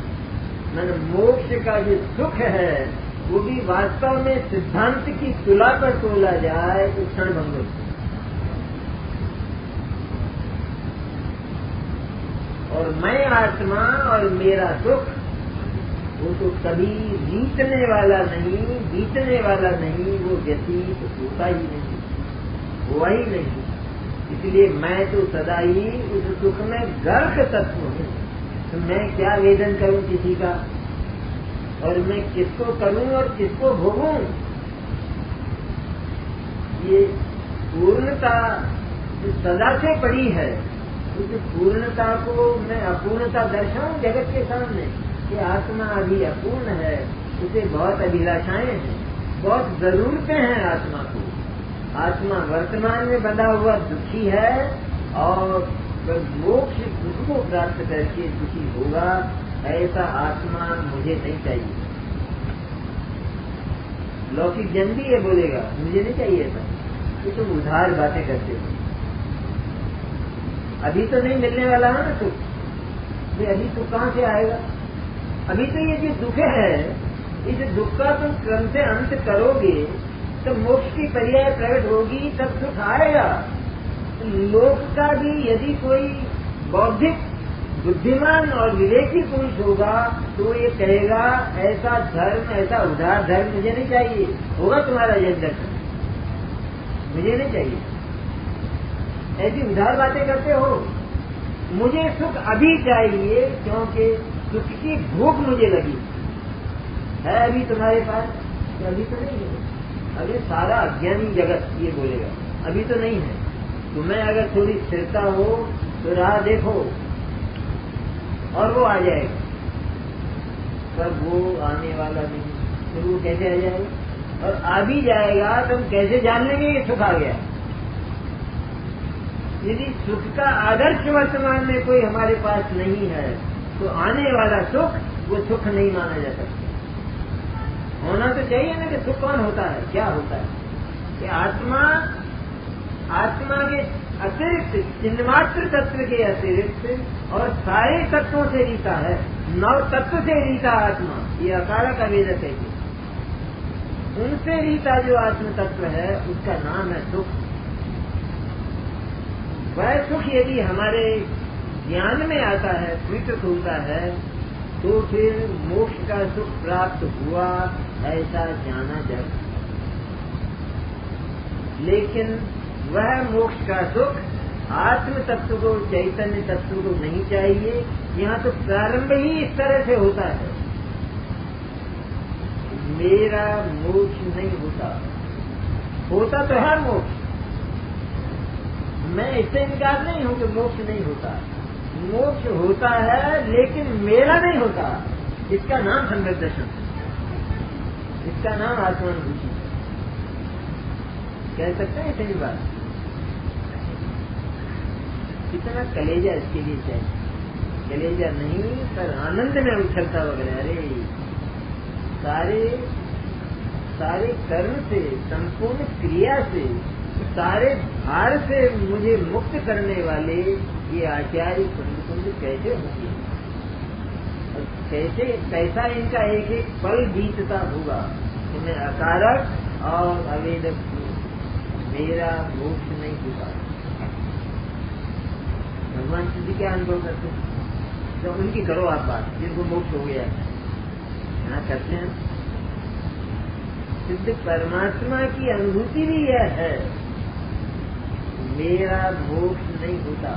मन मोक्ष का जो सुख है वो भी वास्तव में सिद्धांत की तुला पर तोला जाए तो क्षण भंगुर। और मैं आत्मा और मेरा सुख वो तो कभी बीतने वाला नहीं, वो व्यतीत होता ही नहीं, हुआ ही नहीं। इसलिए मैं तो सदा ही उस सुख में गर्क तत्व हूँ। तो मैं क्या वेदन करूं किसी का, और मैं किसको करूं और किसको भोगूं। ये पूर्णता जो सदा से पड़ी है, उस पूर्णता को मैं अपूर्णता दर्शाऊं जगत के सामने कि आत्मा अभी अपूर्ण है, उसे बहुत अभिलाषाएं हैं, बहुत जरूरतें हैं आत्मा को। आत्मा वर्तमान में बंधा हुआ दुखी है, और मोक्ष सुख को प्राप्त करके दुखी होगा, ऐसा आत्मा मुझे नहीं चाहिए। लौकिक जन भी ये बोलेगा मुझे नहीं चाहिए था, कि तुम उधार बातें करते हो। अभी तो नहीं मिलने वाला है ना सुख, ये अभी सुख कहाँ से आएगा? अभी तो ये जो दुख है, इस दुख का तुम क्रम से अंत करोगे तो मोक्ष की पर्याय प्रकट होगी, तब सुख आएगा। लोक का भी यदि कोई बौद्धिक बुद्धिमान और विवेकी पुरुष होगा तो ये कहेगा ऐसा धर्म, ऐसा उदार धर्म मुझे नहीं चाहिए। होगा तुम्हारा जन दर्शन, मुझे नहीं चाहिए, ऐसी उदार बातें करते हो। मुझे सुख अभी चाहिए, क्योंकि सुख की भूख मुझे लगी है। अभी तुम्हारे पास तो अभी तो नहीं है। अभी सारा अज्ञानी जगत ये बोलेगा अभी तो नहीं है। तुम्हें अगर थोड़ी स्थिरता हो तो राह देखो और वो आ जाएगा, पर वो आने वाला नहीं। फिर वो कैसे आ जाएगा? और आ भी जाएगा तो हम कैसे जान लेंगे कि सुख आ गया? यदि सुख का आदर्श वर्तमान में कोई हमारे पास नहीं है तो आने वाला सुख वो सुख नहीं माना जा सकता। होना तो चाहिए ना कि सुख कौन होता है, क्या होता है? कि आत्मा के अतिरिक्त, चिन्मात्र तत्व के अतिरिक्त और सारे तत्वों से रीता है, नव तत्व से रीता आत्मा। ये अकारा का वेदक है। उनसे रीता जो आत्म तत्व है उसका नाम है सुख। वह सुख यदि हमारे ज्ञान में आता है, स्वीकृत होता है, तो फिर मोक्ष का सुख प्राप्त हुआ ऐसा जाना जाए। लेकिन वह मोक्ष का सुख आत्म तत्व को, चैतन्य तत्व को नहीं चाहिए। यहाँ तो प्रारंभ ही इस तरह से होता है, मेरा मोक्ष नहीं होता। होता तो है मोक्ष, मैं इससे इनकार नहीं हूं कि मोक्ष नहीं होता। मोक्ष होता है लेकिन मेरा नहीं होता। इसका नाम सम्यक दर्शन, इसका नाम आत्मानुभूति। कह सकते हैं सही बात? कितना कलेजा इसके लिए चाहिए। कलेजा नहीं पर आनंद में उछलता वगैरह। अरे सारे कर्म से, संपूर्ण क्रिया से, सारे भार से मुझे मुक्त करने वाले ये आचार्य कुंज कैसे होंगे, और कैसा इनका एक एक पल बीतता होगा। इन्हें अकारक और अवेदक मेरा मोक्ष नहीं होगा। भगवान सिद्ध क्या अनुभव करते हैं? तो उनकी करो आप बात, जिनको मोक्ष हो गया यहाँ करते हैं। सिद्ध परमात्मा की अनुभूति भी यह है, मेरा मोक्ष नहीं होता।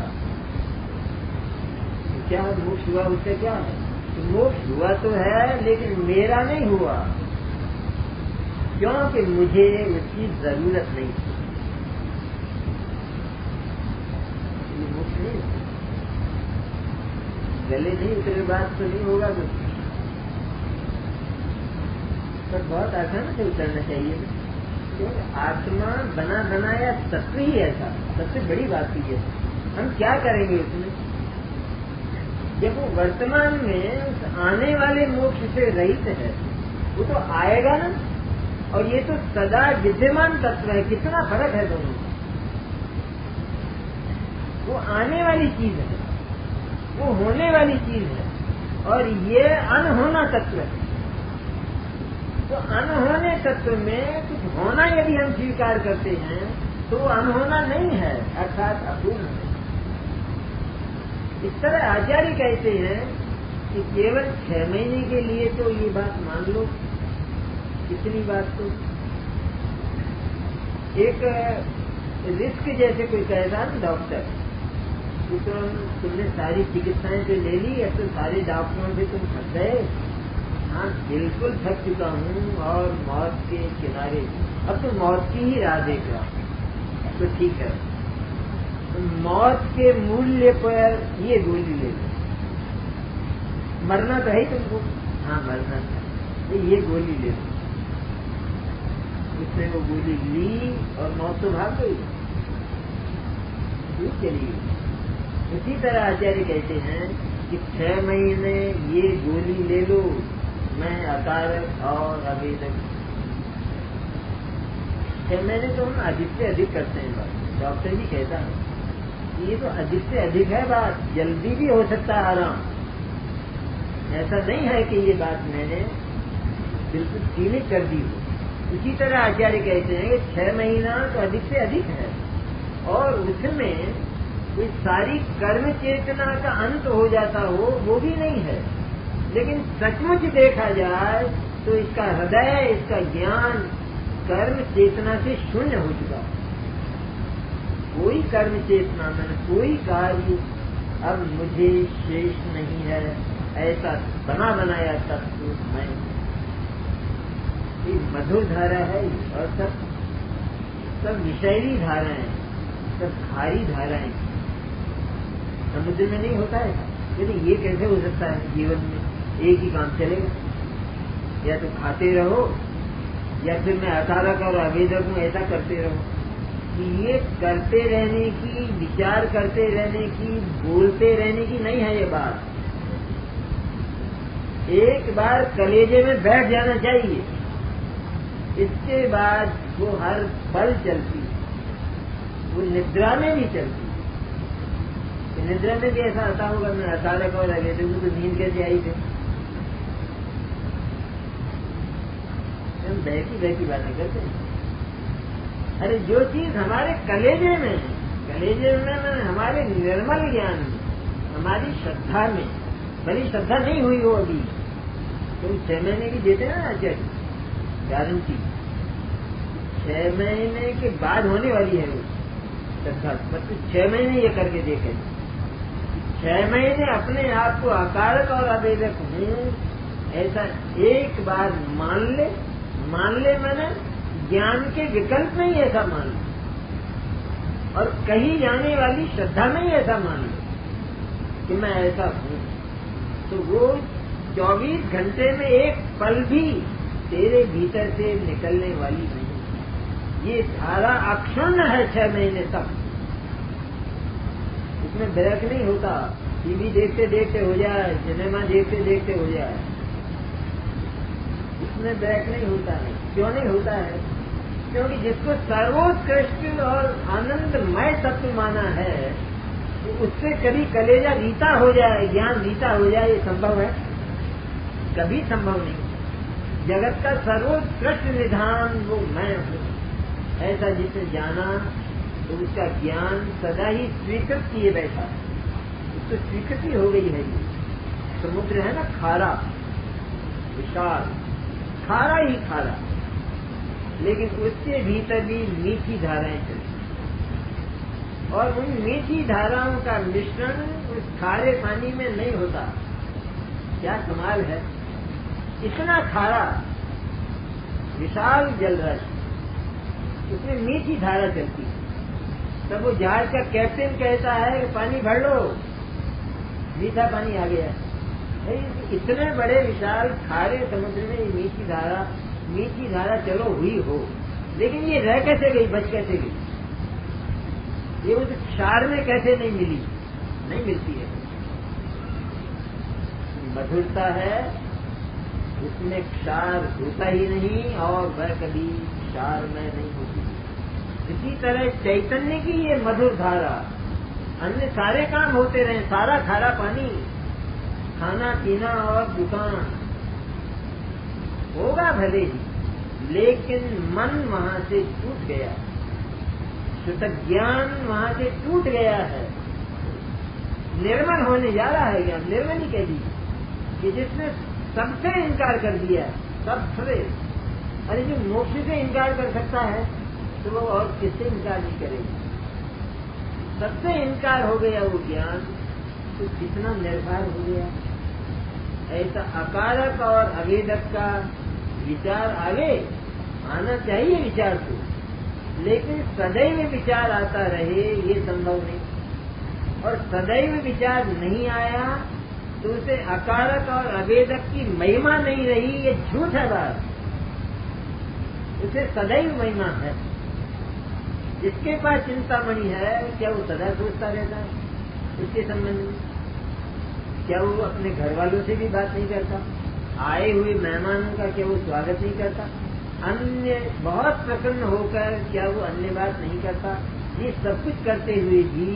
तो क्या मोक्ष हुआ, उससे क्या है? तो मोक्ष हुआ तो है लेकिन मेरा नहीं हुआ, क्योंकि मुझे उसकी जरूरत नहीं थी। ये मोक्ष नहीं, गले नहीं उतरे बात तो नहीं होगा कुछ, पर बहुत आसान से उतरना चाहिए। क्योंकि आत्मा बना बनाया तत्व ही ऐसा, सबसे बड़ी बात ही है। हम क्या करेंगे उसमें? जब वो वर्तमान में उस आने वाले मोक्ष से रहित है, वो तो आएगा ना। और ये तो सदा विद्यमान तत्व है, कितना फर्क है दोनों। वो आने वाली चीज है, वो होने वाली चीज है, और ये अनहोना तत्व है। तो अनहोने तत्व में कुछ होना यदि हम स्वीकार करते हैं तो वो अनहोना नहीं है, अर्थात अपूर्ण है। इस तरह आचार्य कहते हैं कि केवल 6 महीने के लिए तो ये बात मान लो। इतनी बात तो एक रिस्क जैसे कोई कहता है डॉक्टर, तो तुमने सारी चिकित्साएं तो ले ली, अब तो सारे डॉक्टरों से तुम थक गए। हाँ, बिल्कुल थक चुका हूँ और मौत के किनारे, अब तो मौत की ही राह देख रहा हूँ। तो ठीक है, तो मौत के मूल्य पर ये गोली ले लो। मरना तो है ही तुमको, हाँ मरना है, तो ये गोली ले लो। उसने वो गोली ली और मौत तो भाग गई, चली गई। इसी तरह आचार्य कहते हैं कि 6 महीने ये गोली ले लो, मैं अकारक और अवेदक। 6 महीने तो हम अधिक से अधिक करते हैं बात। डॉक्टर भी कहता है ये तो अधिक से अधिक है बात, जल्दी भी हो सकता है आराम। ऐसा नहीं है कि ये बात मैंने बिल्कुल सीमित कर दी हो। इसी तरह आचार्य कहते हैं कि 6 महीना तो अधिक से अधिक है, और उसमें कोई सारी कर्म चेतना का अंत हो जाता हो वो भी नहीं है। लेकिन सचमुच देखा जाए तो इसका हृदय, इसका ज्ञान कर्म चेतना से शून्य हो चुका। कोई कर्म चेतना में कोई कार्य अब मुझे शेष नहीं है, ऐसा बना बनाया तत्व मैं। ये मधुर धारा है और सब विषैली धाराएं, सब खारी धाराएं। समुद्र में नहीं होता है, लेकिन ये कैसे हो सकता है? जीवन में एक ही काम चलेगा, या तो खाते रहो या फिर मैं अकारक और अवेदक हूं, ऐसा करते रहो। कि ये करते रहने की, विचार करते रहने की, बोलते रहने की नहीं है ये बात। एक बार कलेजे में बैठ जाना चाहिए, इसके बाद वो हर पल चलती, वो निद्रा में भी चलती। निद्रा में भी ऐसा आता होगा, मैं अकारक और अवेदक हूं तो नींद कैसे आई थे? हम बहकी बातें करते हैं। अरे जो चीज हमारे कलेजे में है, कलेजे में हमारे निर्मल ज्ञान में, हमारी श्रद्धा में, भली श्रद्धा नहीं हुई हो अभी, तुम 6 महीने की देते ना आचार्य गारंटी, 6 महीने के बाद होने वाली है वो श्रद्धा। मतलब 6 महीने ये करके देखे, 6 महीने अपने आप को अकारक और अवेदक हूँ ऐसा एक बार मान ले मैंने ज्ञान के विकल्प में ही ऐसा मान लो, और कही जाने वाली श्रद्धा में ही ऐसा मान लो कि मैं ऐसा हूँ। तो वो 24 घंटे में एक पल भी तेरे भीतर से निकलने वाली नहीं। ये धारा अक्षुण्ण है 6 महीने तक, इसमें ब्रेक नहीं होता। टीवी देखते देखते हो जाए, सिनेमा देखते देखते हो जाए, इसमें ब्रेक नहीं होता है। क्यों नहीं होता है? क्योंकि जिसको सर्वोत्कृष्ट और आनंदमय तत्व माना है, तो उससे कभी कलेजा रीता हो जाए, ज्ञान रीता हो जाए, ये संभव है? कभी संभव नहीं। जगत का सर्वोत्कृष्ट निधान वो मैं हूँ, ऐसा जिसने जाना तो उसका ज्ञान सदा ही स्वीकृत किए बैठा, उसको स्वीकृति हो गई है। ये समुद्र है ना खारा, विशाल, खारा ही खारा, लेकिन उसके भीतर भी मीठी धाराएं चलती। और उन मीठी धाराओं का मिश्रण उस खारे पानी में नहीं होता। क्या कमाल है! इतना खारा विशाल जलराशि, उसमें मीठी धारा चलती है। तब वो जहाज का कैप्टन कहता है कि पानी भर लो, मीठा पानी आ गया। इतने बड़े विशाल खारे समुद्र में ये मीठी धारा चलो हुई हो, लेकिन ये रह कैसे गई, बच कैसे गई? ये उस क्षार में कैसे नहीं मिली? नहीं मिलती है। मधुरता है, उसमें क्षार होता ही नहीं और वह कभी क्षार में नहीं होती। इसी तरह चैतन्य की ये मधुर धारा, अन्य सारे काम होते रहे, सारा खारा पानी, खाना पीना और दुकान होगा भले ही, लेकिन मन वहां से टूट गया, शुद्ध ज्ञान वहां से टूट गया है, निर्मल होने जा रहा है ज्ञान। निर्मल ही कह दीजिए कि जिसने सबसे इनकार कर दिया, सबसे। अरे जो मोक्ष से इनकार कर सकता है तो वो और किससे इनकार नहीं करेगा? सबसे इनकार हो गया वो ज्ञान, तो कितना निर्भर हो गया। ऐसा अकारक और अवेदक का विचार आगे आना चाहिए विचार को, लेकिन सदैव विचार आता रहे ये संभव नहीं। और सदैव विचार नहीं आया तो उसे अकारक और अवेदक की महिमा नहीं रही, ये झूठ है बात। उसे सदैव महिमा है। जिसके पास चिंतामणि है, क्या वो सदा सोचता रहता है उसके संबंध में? क्या वो अपने घर वालों से भी बात नहीं करता? आए हुए मेहमानों का क्या वो स्वागत नहीं करता? अन्य बहुत प्रसन्न होकर क्या वो अन्य बात नहीं करता? ये सब कुछ करते हुए भी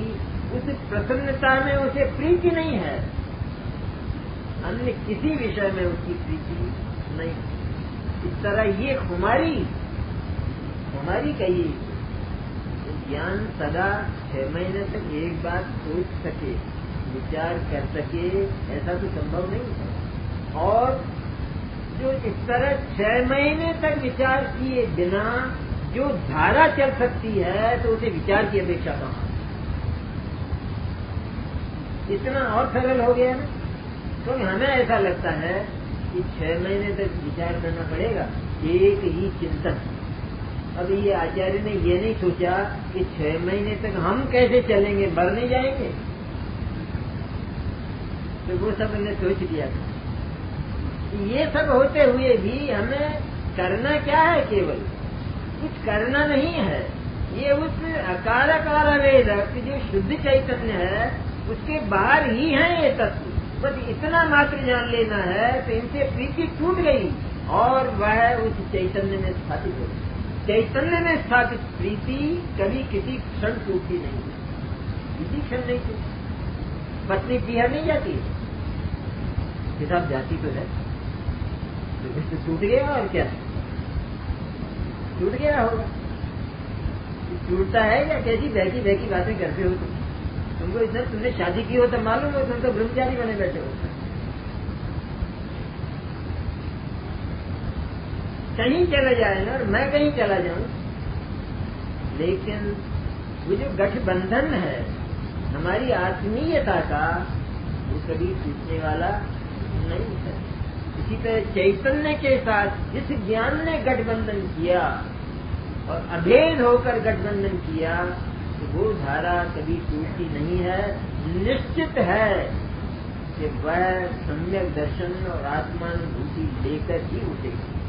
उस प्रसन्नता में उसे प्रीति नहीं है, अन्य किसी विषय में उसकी प्रीति नहीं। इस तरह ये हमारी कही ज्ञान सदा 6 महीने तक एक बात सोच सके, विचार कर सके, ऐसा तो संभव नहीं है। और जो इस तरह 6 महीने तक विचार किए बिना जो धारा चल सकती है, तो उसे विचार की अपेक्षा कहाँ? इतना और सरल हो गया ना। तो हमें ऐसा लगता है कि 6 महीने तक विचार करना पड़ेगा, एक ही चिंतन। अब ये आचार्य ने ये नहीं सोचा कि 6 महीने तक हम कैसे चलेंगे, मर नहीं जाएंगे? तो वो सब मैंने सोच लिया था। ये सब होते हुए भी हमें करना क्या है? केवल कुछ करना नहीं है। ये उस अकारक और अवेदक जो शुद्ध चैतन्य है उसके बाहर ही है ये तत्व। बस इतना मात्र जान लेना है तो इनसे प्रीति टूट गई और वह उस चैतन्य में स्थापित हो गई। चैतन्य में स्थापित प्रीति कभी किसी क्षण टूटती नहीं, किसी क्षण नहीं टूटती। पत्नी बिहार नहीं जाती है, हिसाब जाती तो है, तो टूट गया और क्या टूट गया होगा? टूटता है या कैसी बहकी बहकी बातें करते हो तुमको इतना, तुमने शादी की हो तो मालूम हो, तुम तो ब्रह्मचारी बने बैठे हो। कहीं चला जाए ना, और मैं कहीं चला जाऊं, लेकिन वो जो गठबंधन है हमारी आत्मीयता का, वो कभी टूटने वाला नहीं है। इसी तरह चैतन्य के साथ जिस ज्ञान ने गठबंधन किया और अभेद होकर गठबंधन किया, तो वो धारा कभी टूटती नहीं है। निश्चित है कि वह सम्यक दर्शन और आत्मानुभूति लेकर ही उठेगी।